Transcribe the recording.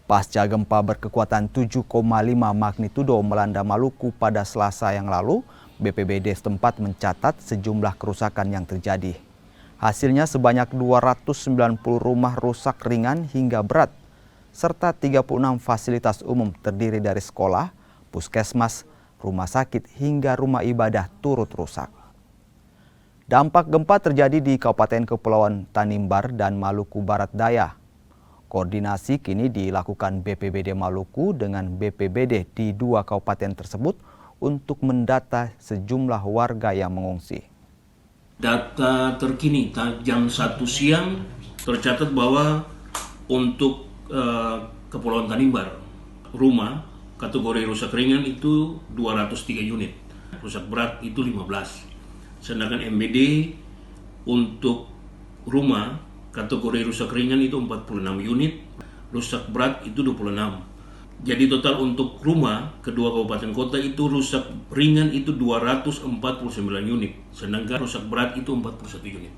Pasca gempa berkekuatan 7,5 magnitudo melanda Maluku pada Selasa yang lalu, BPBD setempat mencatat sejumlah kerusakan yang terjadi. Hasilnya sebanyak 290 rumah rusak ringan hingga berat, serta 36 fasilitas umum terdiri dari sekolah, puskesmas, rumah sakit hingga rumah ibadah turut rusak. Dampak gempa terjadi di Kabupaten Kepulauan Tanimbar dan Maluku Barat Daya. Koordinasi kini dilakukan BPBD Maluku dengan BPBD di dua kabupaten tersebut untuk mendata sejumlah warga yang mengungsi. Data terkini jam 1 siang tercatat bahwa untuk Kepulauan Tanimbar, rumah kategori rusak ringan itu 203 unit, rusak berat itu 15. Sedangkan MBD untuk rumah kategori rusak ringan itu 46 unit, rusak berat itu 26. Jadi total untuk rumah kedua kabupaten kota itu rusak ringan itu 249 unit, sedangkan rusak berat itu 41 unit.